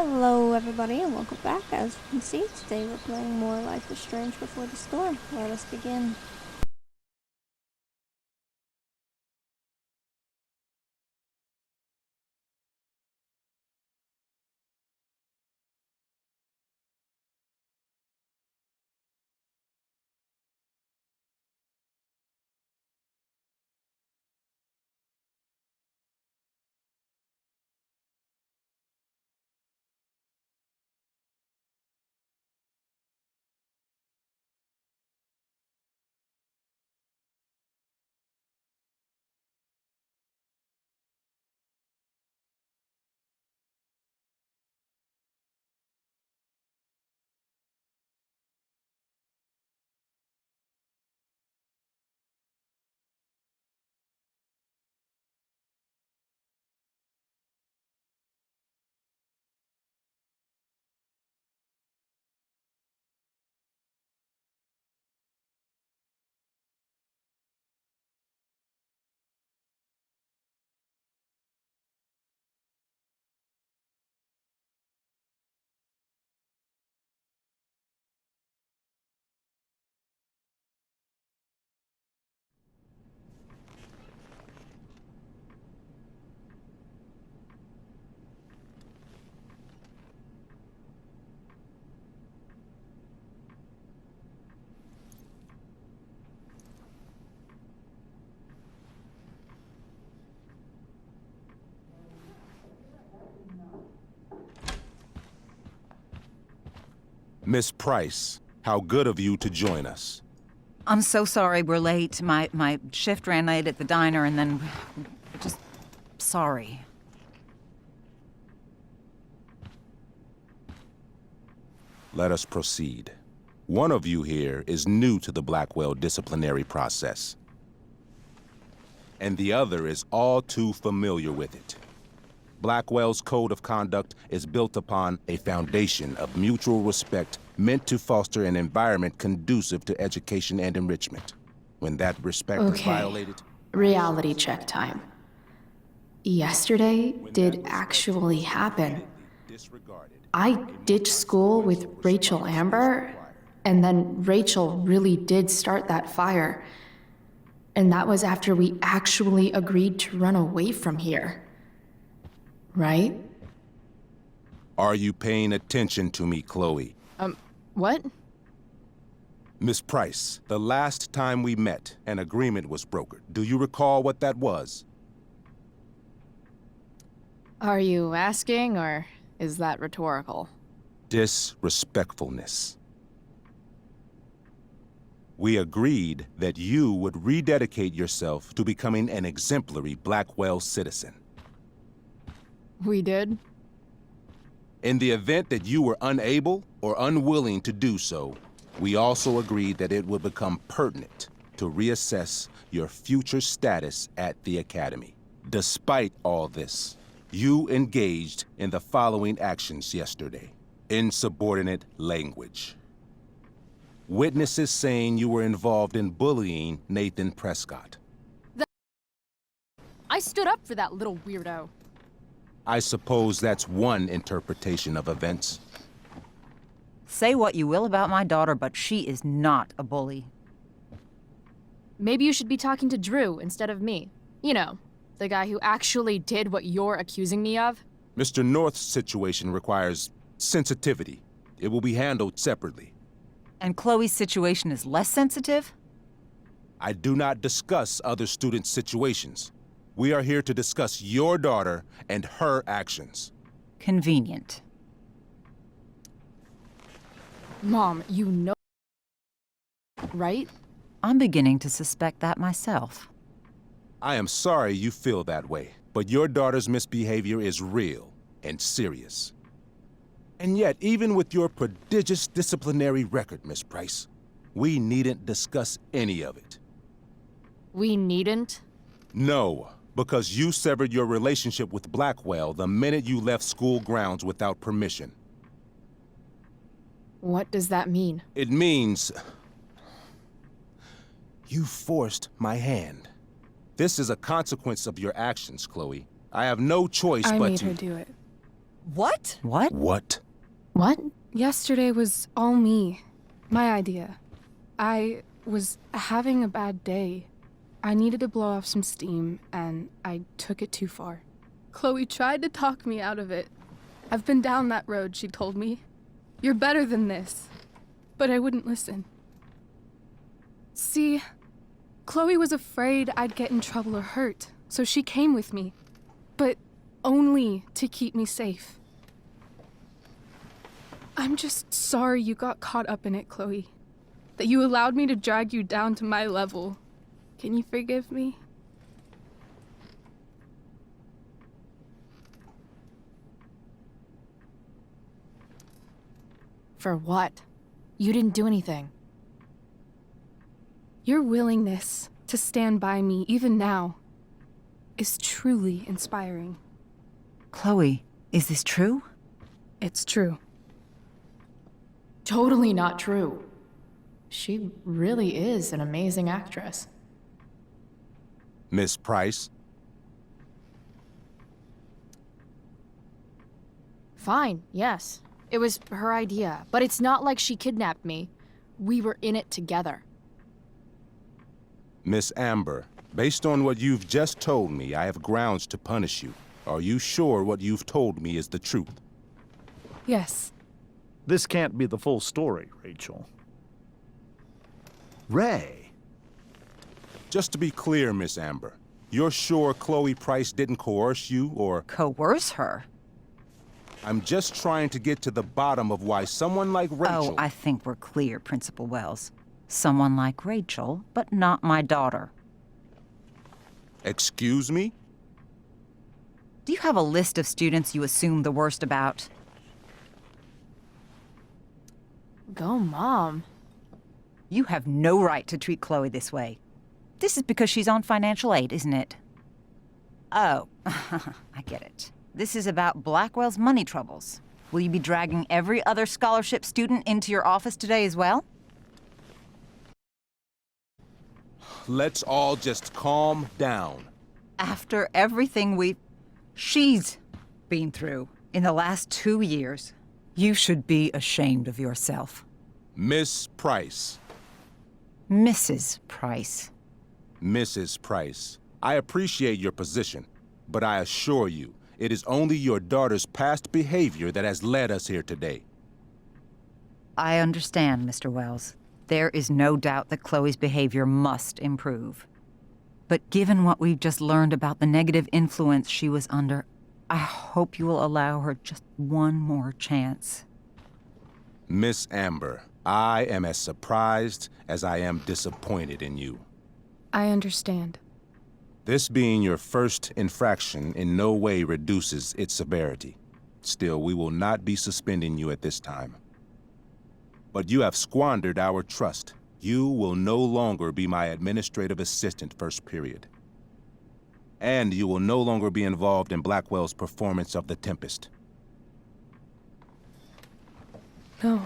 Hello everybody and welcome back. As you can see, today we're playing more Life is Strange Before the Storm. Let us begin. Miss Price, how good of you to join us. I'm so sorry we're late. My shift ran late at the diner and then... just... sorry. Let us proceed. One of you here is new to the Blackwell disciplinary process, and the other is all too familiar with it. Blackwell's code of conduct is built upon a foundation of mutual respect meant to foster an environment conducive to education and enrichment. When that respect is violated... Reality check time. Yesterday did actually happen. I ditched school with Rachel Amber, and then Rachel really did start that fire. And that was after we actually agreed to run away from here. Right? Are you paying attention to me, Chloe? What? Miss Price, the last time we met, an agreement was brokered. Do you recall what that was? Are you asking, or is that rhetorical? Disrespectfulness. We agreed that you would rededicate yourself to becoming an exemplary Blackwell citizen. We did? In the event that you were unable or unwilling to do so, we also agreed that it would become pertinent to reassess your future status at the Academy. Despite all this, you engaged in the following actions yesterday. Insubordinate language. Witnesses saying you were involved in bullying Nathan Prescott. I stood up for that little weirdo. I suppose that's one interpretation of events. Say what you will about my daughter, but she is not a bully. Maybe you should be talking to Drew instead of me. You know, the guy who actually did what you're accusing me of. Mr. North's situation requires sensitivity. It will be handled separately. And Chloe's situation is less sensitive? I do not discuss other students' situations. We are here to discuss your daughter and her actions. Convenient. Mom, you know, right? I'm beginning to suspect that myself. I am sorry you feel that way, but your daughter's misbehavior is real and serious. And yet, even with your prodigious disciplinary record, Miss Price, we needn't discuss any of it. We needn't? No, because you severed your relationship with Blackwell the minute you left school grounds without permission. What does that mean? It means... you forced my hand. This is a consequence of your actions, Chloe. I have no choice but to... I made her do it. What? What? What? What? Yesterday was all me. My idea. I was having a bad day. I needed to blow off some steam, and I took it too far. Chloe tried to talk me out of it. I've been down that road, she told me. You're better than this. But I wouldn't listen. See, Chloe was afraid I'd get in trouble or hurt, so she came with me. But only to keep me safe. I'm just sorry you got caught up in it, Chloe. That you allowed me to drag you down to my level. Can you forgive me? For what? You didn't do anything. Your willingness to stand by me, even now, is truly inspiring. Chloe, is this true? It's true. Totally not true. She really is an amazing actress. Miss Price? Fine, yes. It was her idea, but it's not like she kidnapped me. We were in it together. Miss Amber, based on what you've just told me, I have grounds to punish you. Are you sure what you've told me is the truth? Yes. This can't be the full story, Rachel. Ray. Just to be clear, Miss Amber, you're sure Chloe Price didn't coerce you, or... Coerce her? I'm just trying to get to the bottom of why someone like Rachel... Oh, I think we're clear, Principal Wells. Someone like Rachel, but not my daughter. Excuse me? Do you have a list of students you assume the worst about? Go, Mom. You have no right to treat Chloe this way. This is because she's on financial aid, isn't it? Oh, I get it. This is about Blackwell's money troubles. Will you be dragging every other scholarship student into your office today as well? Let's all just calm down. After everything she's been through in the last 2 years, you should be ashamed of yourself. Miss Price. Mrs. Price. Mrs. Price, I appreciate your position, but I assure you, it is only your daughter's past behavior that has led us here today. I understand, Mr. Wells. There is no doubt that Chloe's behavior must improve. But given what we've just learned about the negative influence she was under, I hope you will allow her just one more chance. Miss Amber, I am as surprised as I am disappointed in you. I understand. This being your first infraction in no way reduces its severity. Still, we will not be suspending you at this time. But you have squandered our trust. You will no longer be my administrative assistant first period. And you will no longer be involved in Blackwell's performance of The Tempest. No.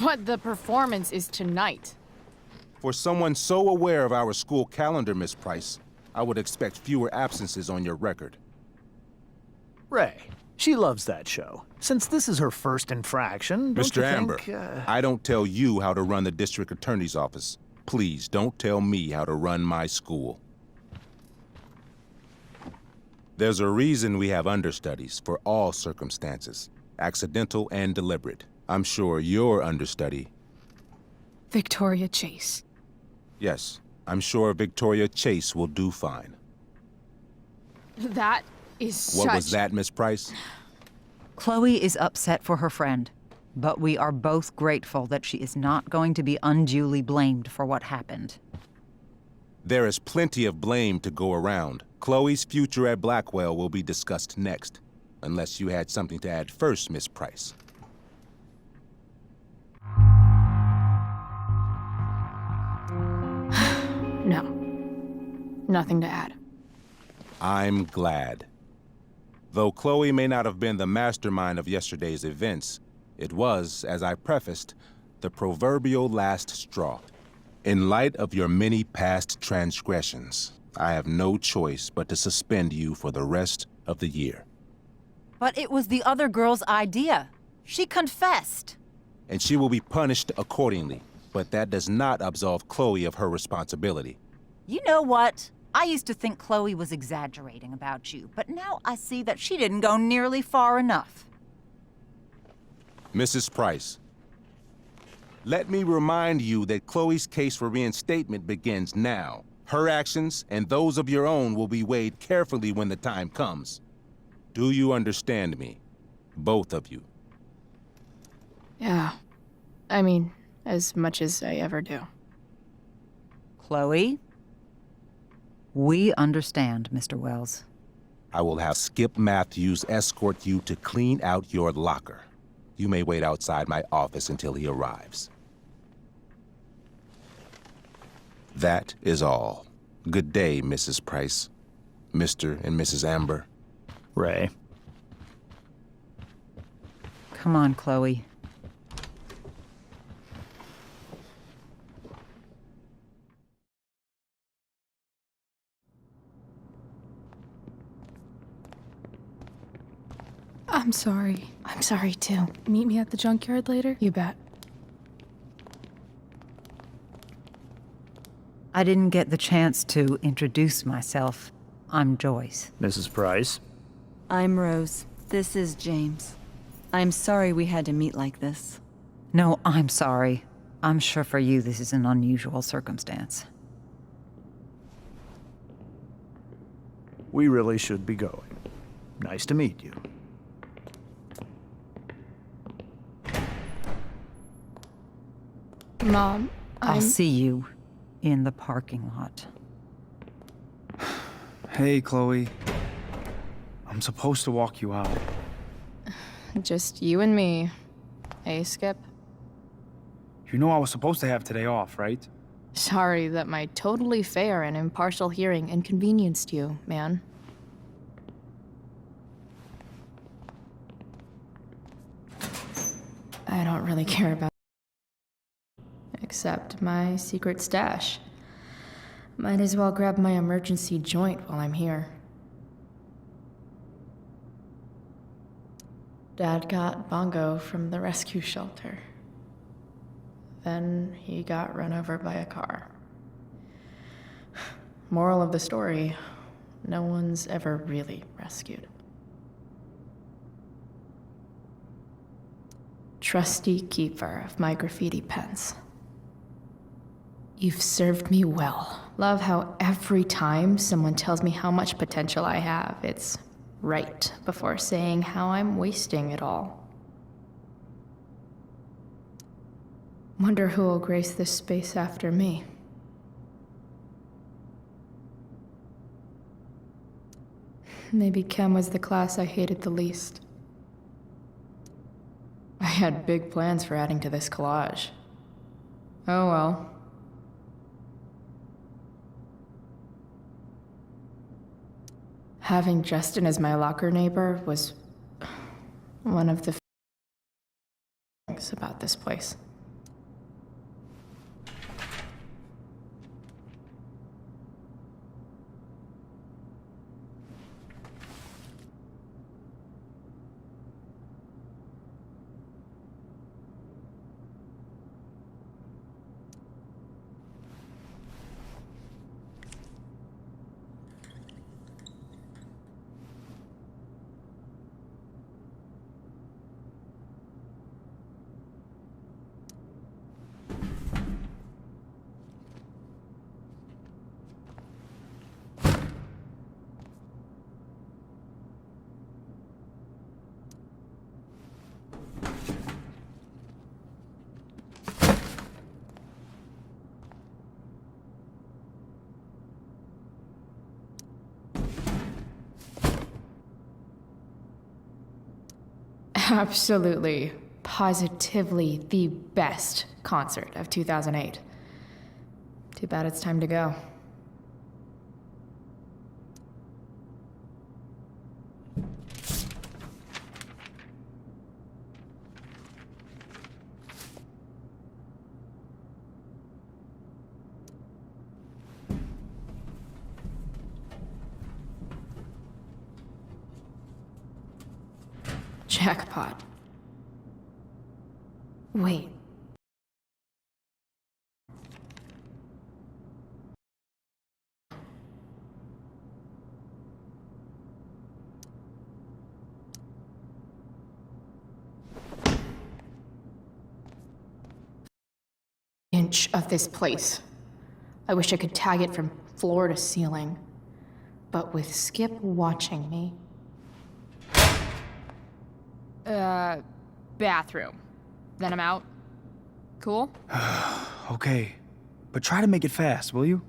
But the performance is tonight. For someone so aware of our school calendar, Miss Price, I would expect fewer absences on your record. Ray. She loves that show. Since this is her first infraction, don't Mr. you Amber, think, I don't tell you how to run the district attorney's office. Please don't tell me how to run my school. There's a reason we have understudies for all circumstances, accidental and deliberate. I'm sure your understudy... Victoria Chase. Yes, I'm sure Victoria Chase will do fine. That is What was that, Miss Price? Chloe is upset for her friend, but we are both grateful that she is not going to be unduly blamed for what happened. There is plenty of blame to go around. Chloe's future at Blackwell will be discussed next. Unless you had something to add first, Miss Price. No. Nothing to add. I'm glad. Though Chloe may not have been the mastermind of yesterday's events, it was, as I prefaced, the proverbial last straw. In light of your many past transgressions, I have no choice but to suspend you for the rest of the year. But it was the other girl's idea. She confessed. And she will be punished accordingly. But that does not absolve Chloe of her responsibility. You know what? I used to think Chloe was exaggerating about you, but now I see that she didn't go nearly far enough. Mrs. Price, let me remind you that Chloe's case for reinstatement begins now. Her actions and those of your own will be weighed carefully when the time comes. Do you understand me? Both of you. Yeah. I mean, as much as I ever do. Chloe? We understand, Mr. Wells. I will have Skip Matthews escort you to clean out your locker. You may wait outside my office until he arrives. That is all. Good day, Mrs. Price. Mr. and Mrs. Amber. Ray. Come on, Chloe. I'm sorry. I'm sorry too. Meet me at the junkyard later? You bet. I didn't get the chance to introduce myself. I'm Joyce. Mrs. Price. I'm Rose. This is James. I'm sorry we had to meet like this. No, I'm sorry. I'm sure for you this is an unusual circumstance. We really should be going. Nice to meet you. Mom, I'll see you in the parking lot. Hey, Chloe. I'm supposed to walk you out. Just you and me. Hey, Skip. You know I was supposed to have today off, right? Sorry that my totally fair and impartial hearing inconvenienced you, man. I don't really care about except my secret stash. Might as well grab my emergency joint while I'm here. Dad got Bongo from the rescue shelter. Then he got run over by a car. Moral of the story, no one's ever really rescued. Trusty keeper of my graffiti pens. You've served me well. Love how every time someone tells me how much potential I have, it's right before saying how I'm wasting it all. Wonder who will grace this space after me. Maybe Chem was the class I hated the least. I had big plans for adding to this collage. Oh well. Having Justin as my locker neighbor was one of the things about this place. Absolutely, positively the best concert of 2008. Too bad it's time to go. Jackpot. Wait. Inch of this place. I wish I could tag it from floor to ceiling. But with Skip watching me. Bathroom. Then I'm out. Cool? Okay. But try to make it fast, will you?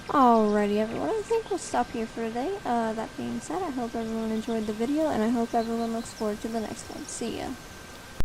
Alrighty everyone, I think we'll stop here for today. That being said, I hope everyone enjoyed the video, and I hope everyone looks forward to the next one. See ya.